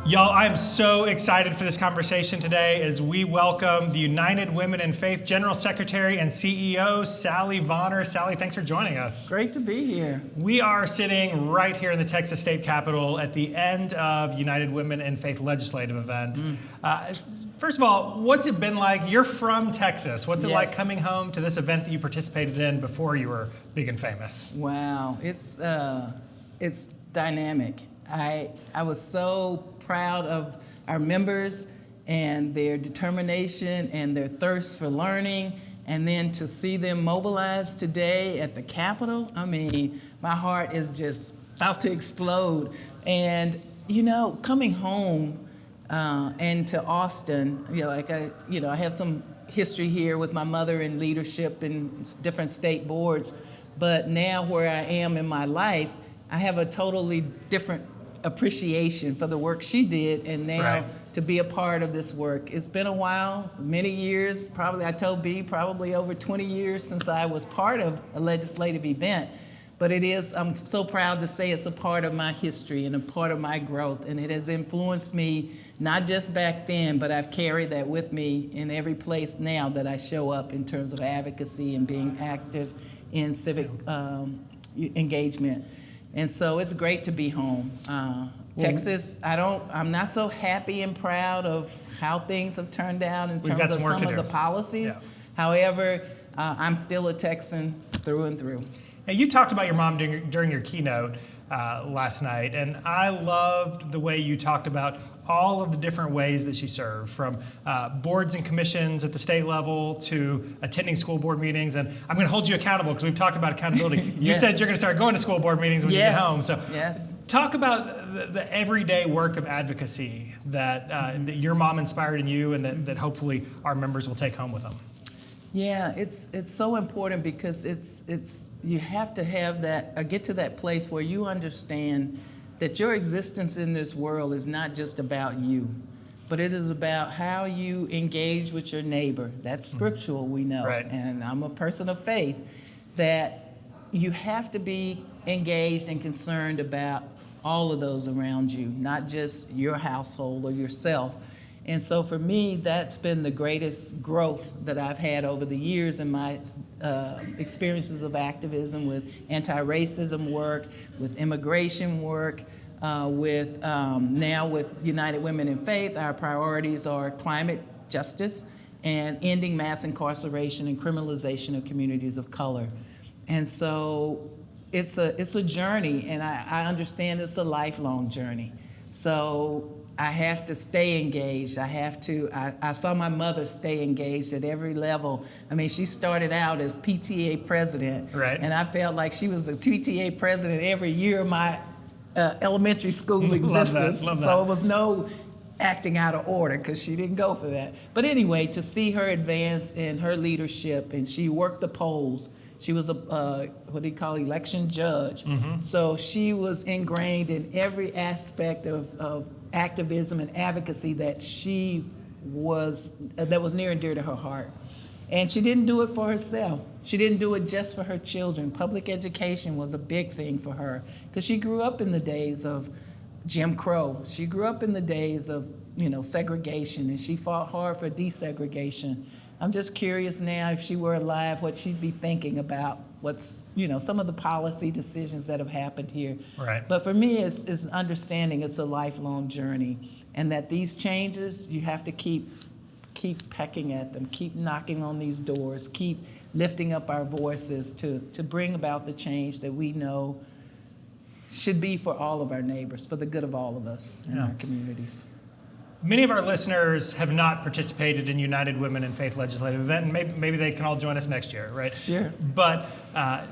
Y'all, I'm so excited for this conversation today as we welcome the United Women in Faith General Secretary and CEO, Sally Vonner. Sally, thanks for joining us. Great to be here. We are sitting right here in the Texas State Capitol at the end of United Women in Faith legislative event. First of all, what's it been like? You're from Texas. What's it like coming home to this event that you participated in before you were big and famous? Wow, it's dynamic. I was so proud of our members and their determination and their thirst for learning, and then to see them mobilize today at the Capitol, I mean, my heart is just about to explode. And, you know, coming home and to Austin, I have some history here with my mother in leadership in different state boards, but now where I am in my life, I have a totally different appreciation for the work she did, and now to be a part of this work. It's been a while, many years, probably, I told B, probably over 20 years since I was part of a legislative event. But I'm so proud to say it's a part of my history and a part of my growth, and it has influenced me, not just back then, but I've carried that with me in every place now that I show up in terms of advocacy and being active in civic engagement. And so it's great to be home. Texas, I'm not so happy and proud of how things have turned out in terms of some of the policies. Yeah. However, I'm still a Texan through and through. Now, you talked about your mom during your keynote last night, and I loved the way you talked about all of the different ways that she served, from boards and commissions at the state level to attending school board meetings. And I'm going to hold you accountable because we've talked about accountability. You said you're going to start going to school board meetings when you get home. So talk about the everyday work of advocacy that your mom inspired in you, and that hopefully our members will take home with them. Yeah, it's so important because it's you have to have that, get to that place where you understand that your existence in this world is not just about you, but it is about how you engage with your neighbor. That's scriptural, we know. Right. And I'm a person of faith, that you have to be engaged and concerned about all of those around you, not just your household or yourself. And so for me, that's been the greatest growth that I've had over the years in my experiences of activism with anti-racism work, with immigration work, now with United Women in Faith. Our priorities are climate justice and ending mass incarceration and criminalization of communities of color. And so it's a journey, and I understand it's a lifelong journey. So I have to stay engaged. I saw my mother stay engaged at every level. I mean, she started out as PTA president, and I felt like she was the PTA president every year of my elementary school existence. Love that. So it was no acting out of order because she didn't go for that. But anyway, to see her advance in her leadership, and she worked the polls. She was election judge. So she was ingrained in every aspect of activism and advocacy that was near and dear to her heart. And she didn't do it for herself. She didn't do it just for her children. Public education was a big thing for her because she grew up in the days of Jim Crow. She grew up in the days of segregation, and she fought hard for desegregation. I'm just curious now, if she were alive, what she'd be thinking about what's, some of the policy decisions that have happened here. Right. But for me, it's understanding it's a lifelong journey, and that these changes, you have to keep pecking at them, keep knocking on these doors, keep lifting up our voices to bring about the change that we know should be for all of our neighbors, for the good of all of us in our communities. Many of our listeners have not participated in United Women in Faith legislative event, and maybe they can all join us next year, right? Sure. But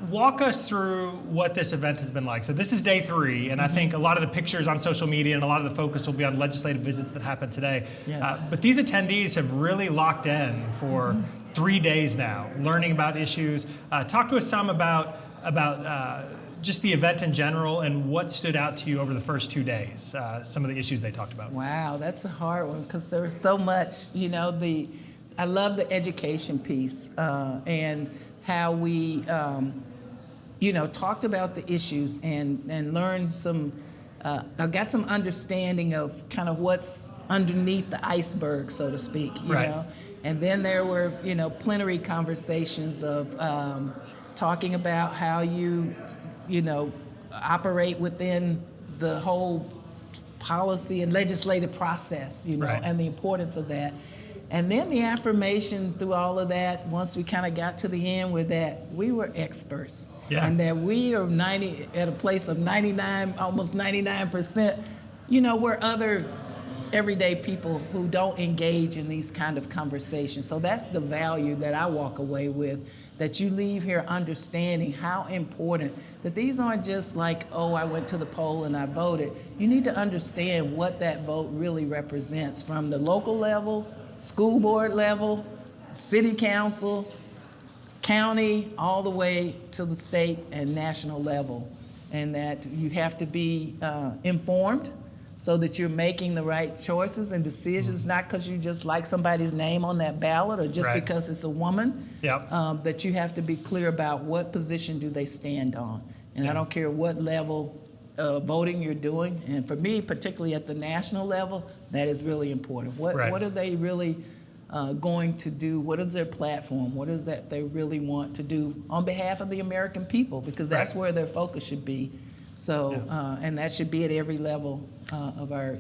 walk us through what this event has been like. So this is day 3, and I think a lot of the pictures on social media and a lot of the focus will be on legislative visits that happen today. Yes. But these attendees have really locked in for 3 days now, learning about issues. Talk to us some about just the event in general and what stood out to you over the first 2 days, some of the issues they talked about. Wow, that's a hard one because there was so much, I love the education piece and how we, talked about the issues and learned some I got some understanding of kind of what's underneath the iceberg, so to speak, you Right. know. And then there were, plenary conversations of talking about how you operate within the whole policy and legislative process, Right. and the importance of that. And then the affirmation through all of that, once we kind of got to the end with that, we were experts. Yeah. And that we are at a place of 99, almost 99%, we're other everyday people who don't engage in these kind of conversations. So that's the value that I walk away with, that you leave here understanding how important, that these aren't just like, oh, I went to the poll and I voted. You need to understand what that vote really represents from the local level, school board level, city council, county, all the way to the state and national level. And that you have to be informed so that you're making the right choices and decisions, not because you just like somebody's name on that ballot or just Right. because it's a woman. Yep. That you have to be clear about what position do they stand on. And I don't care what level voting you're doing. And for me, particularly at the national level, that is really important. What Right. what are they really going to do? What is their platform? What is that they really want to do on behalf of the American people? Because that's Right. where their focus should be. So, and that should be at every level of our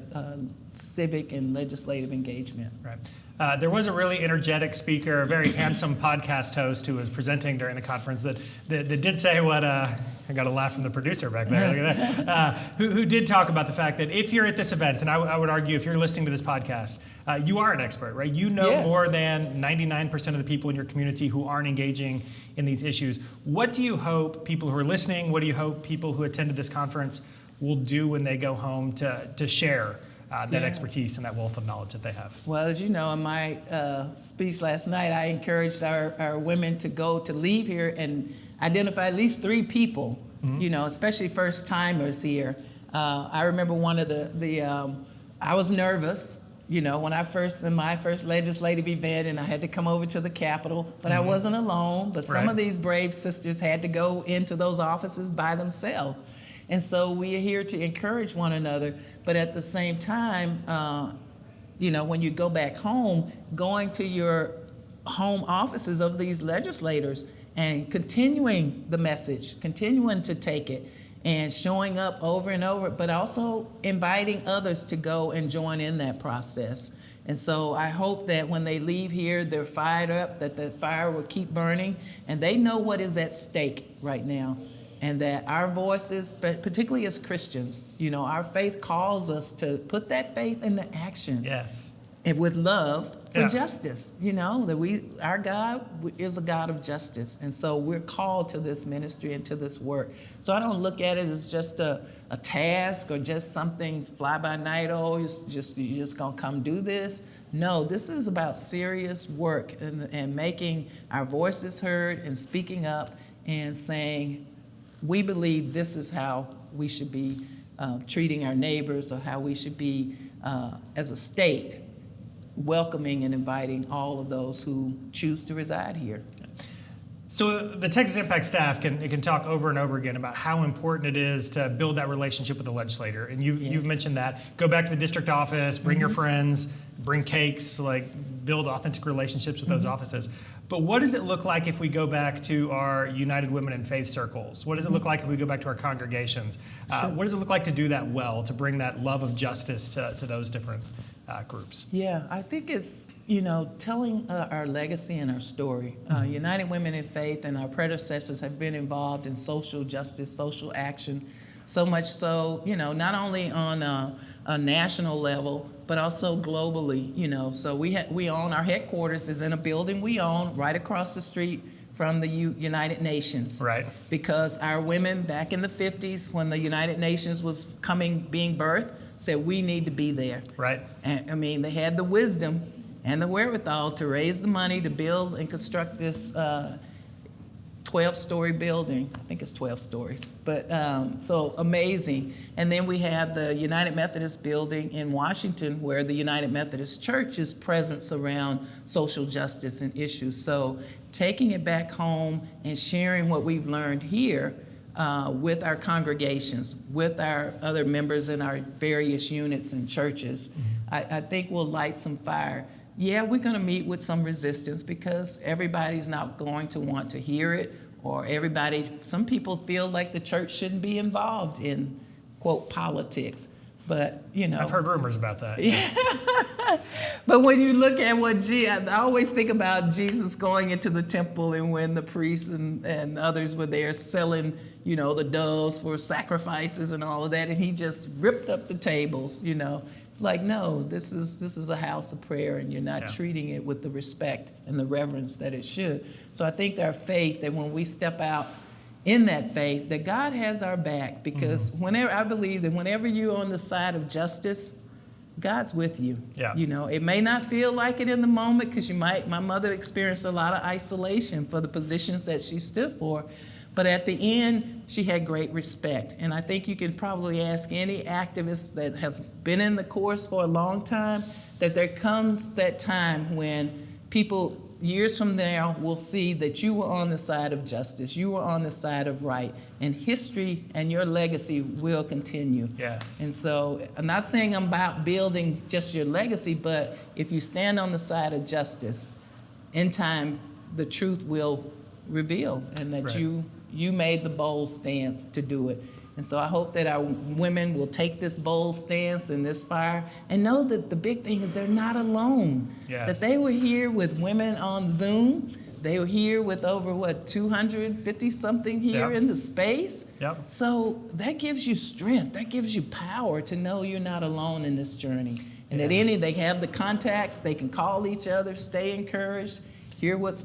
civic and legislative engagement. Right. There was a really energetic speaker, a very handsome podcast host who was presenting during the conference that did say what, I got a laugh from the producer back there, look at that, who did talk about the fact that if you're at this event, and I would argue if you're listening to this podcast, you are an expert, right? You know Yes. more than 99% of the people in your community who aren't engaging in these issues. What do you hope people who are listening, what do you hope people who attended this conference will do when they go home to share that expertise and that wealth of knowledge that they have? Well, as you know, in my speech last night, I encouraged our women to leave here and identify at least 3 people, especially first timers here. I remember one of I was nervous, when in my first legislative event, and I had to come over to the Capitol, but I wasn't alone. But some Right. of these brave sisters had to go into those offices by themselves. And so we are here to encourage one another. But at the same time, when you go back home, going to your home offices of these legislators and continuing the message, continuing to take it, and showing up over and over, but also inviting others to go and join in that process. And so I hope that when they leave here, they're fired up, that the fire will keep burning, and they know what is at stake right now. And that our voices, particularly as Christians, our faith calls us to put that faith into action. Yes. And with love for Yeah. justice, that our God is a God of justice. And so we're called to this ministry and to this work. So I don't look at it as just a task or just something fly by night, you're just gonna come do this. No, this is about serious work and making our voices heard and speaking up and saying, we believe this is how we should be treating our neighbors, or how we should be, as a state, welcoming and inviting all of those who choose to reside here. So the Texas Impact staff can talk over and over again about how important it is to build that relationship with the legislator. And you've mentioned that. Go back to the district office, bring your friends, bring cakes, build authentic relationships with those offices. But what does it look like if we go back to our United Women in Faith circles? What does it look like if we go back to our congregations? Sure. What does it look like to do that well, to bring that love of justice to those different groups? Yeah, I think it's, telling our legacy and our story. United Women in Faith and our predecessors have been involved in social justice, social action, so much so, not only on a national level, but also globally, So we own, our headquarters is in a building we own right across the street from the United Nations. Right. Because our women back in the 50s, when the United Nations was being birthed, said we need to be there. Right. And they had the wisdom and the wherewithal to raise the money to build and construct this 12-story building. I think it's 12 stories, but so amazing. And then we have the United Methodist building in Washington, where the United Methodist Church's presence around social justice and issues. So taking it back home and sharing what we've learned here with our congregations, with our other members in our various units and churches, I think will light some fire. Yeah, we're going to meet with some resistance because everybody's not going to want to hear it, or some people feel like the church shouldn't be involved in, quote, politics. But, I've heard rumors about that. Yeah. But when you look at I always think about Jesus going into the temple, and when the priests and others were there selling, the doves for sacrifices and all of that, and he just ripped up the tables, It's like, no, this is a house of prayer, and you're not treating it with the respect and the reverence that it should. So I think our faith, that when we step out in that faith, that God has our back, because I believe that whenever you're on the side of justice, God's with you. Yeah. It may not feel like it in the moment, because my mother experienced a lot of isolation for the positions that she stood for. But at the end, she had great respect. And I think you can probably ask any activists that have been in the course for a long time, that there comes that time when people, years from now, will see that you were on the side of justice, you were on the side of right, and history and your legacy will continue. Yes. And so I'm not saying I'm about building just your legacy, but if you stand on the side of justice, in time, the truth will reveal, and that you made the bold stance to do it. And so I hope that our women will take this bold stance in this fire, and know that the big thing is they're not alone. Yes. That they were here with women on Zoom. They were here with over, 250-something here in the space? Yep. So that gives you strength. That gives you power to know you're not alone in this journey. And they have the contacts. They can call each other, stay encouraged, hear what's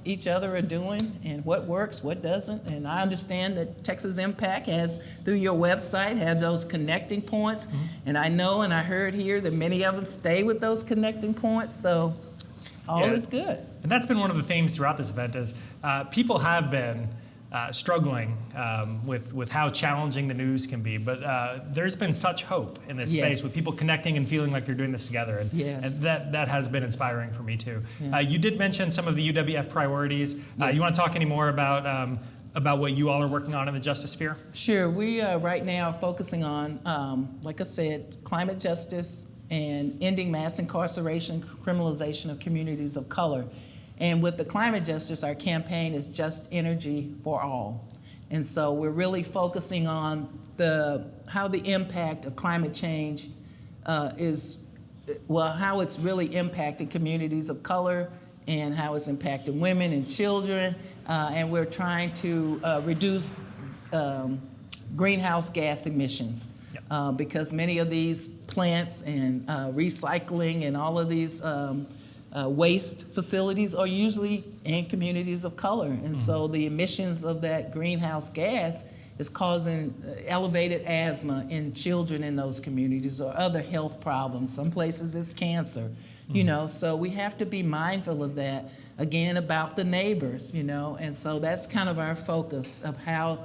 each other are doing, and what works, what doesn't. And I understand that Texas Impact has, through your website, have those connecting points. And I know, and I heard here, that many of them stay with those connecting points. So all is good. And that's been one of the themes throughout this event is people have been struggling with how challenging the news can be. But there's been such hope in this space with people connecting and feeling like they're doing this together. And, and that has been inspiring for me too. You did mention some of the UWF priorities. You want to talk any more about what you all are working on in the justice sphere? Sure. We right now are focusing on, like I said, climate justice and ending mass incarceration, criminalization of communities of color. And with the climate justice, our campaign is Just Energy for All. And so we're really focusing on how the impact of climate change how it's really impacted communities of color, and how it's impacted women and children. And we're trying to reduce greenhouse gas emissions. Because many of these plants and recycling and all of these waste facilities are usually in communities of color. And so the emissions of that greenhouse gas is causing elevated asthma in children in those communities, or other health problems. Some places it's cancer, so we have to be mindful of that, again, about the neighbors, and so that's kind of our focus of how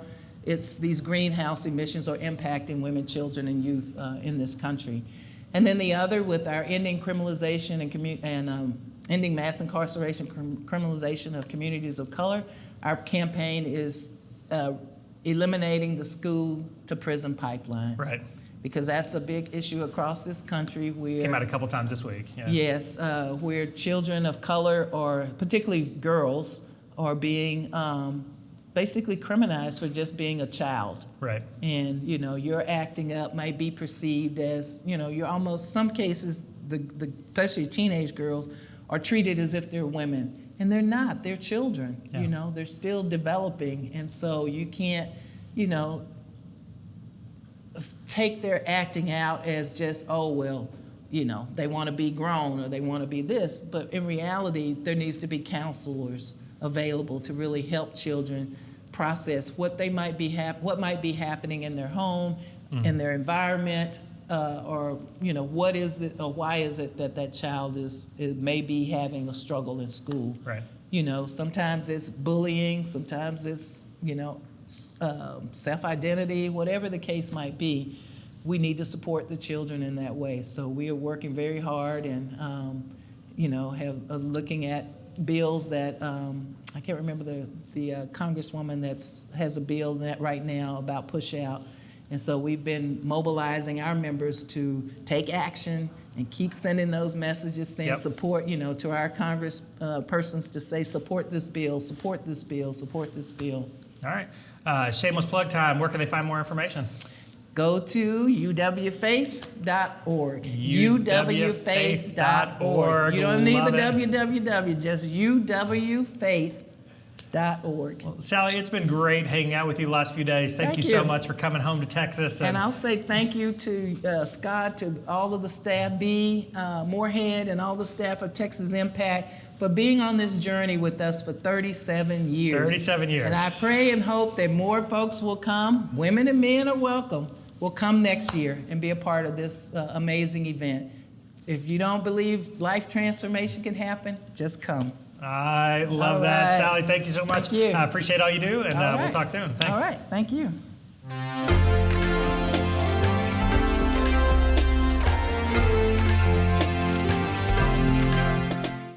these greenhouse emissions are impacting women, children, and youth in this country. And then the other, with our ending criminalization and ending mass incarceration, criminalization of communities of color, our campaign is eliminating the school-to-prison pipeline. Right. Because that's a big issue across this country. Came out a couple times this week. Yeah. Yes, where children of color, or particularly girls, are being basically criminalized for just being a child. Right. And, your acting up might be perceived as, you're almost, some cases, especially teenage girls, are treated as if they're women. And they're not, they're children, they're still developing. And so you can't, take their acting out as just, they want to be grown, or they want to be this. But in reality, there needs to be counselors available to really help children process what they might be what might be happening in their home, in their environment, or what is it, or why is it that child may be having a struggle in school. Right. Sometimes it's bullying, sometimes it's self-identity, whatever the case might be. We need to support the children in that way. So we are working very hard, and looking at bills that I can't remember the congresswoman has a bill that right now about push out. And so we've been mobilizing our members to take action and keep sending those messages saying support, to our Congress persons to say support this bill, support this bill, support this bill. All right. Shameless plug time. Where can they find more information? Go to uwfaith.org. uwfaith.org. You don't need the Love it. www, just uwfaith.org. Well, Sally, it's been great hanging out with you the last few days. Thank you so much for coming home to Texas. And I'll say thank you to Scott, to all of the staff, Moorhead, and all the staff of Texas Impact for being on this journey with us for 37 years. 37 years. And I pray and hope that more folks will come, women and men are welcome, will come next year and be a part of this amazing event. If you don't believe life transformation can happen, just come. I love that. Sally, thank you so much. Thank you. I appreciate all you do, and we'll talk soon. Thanks. All right. Thank you.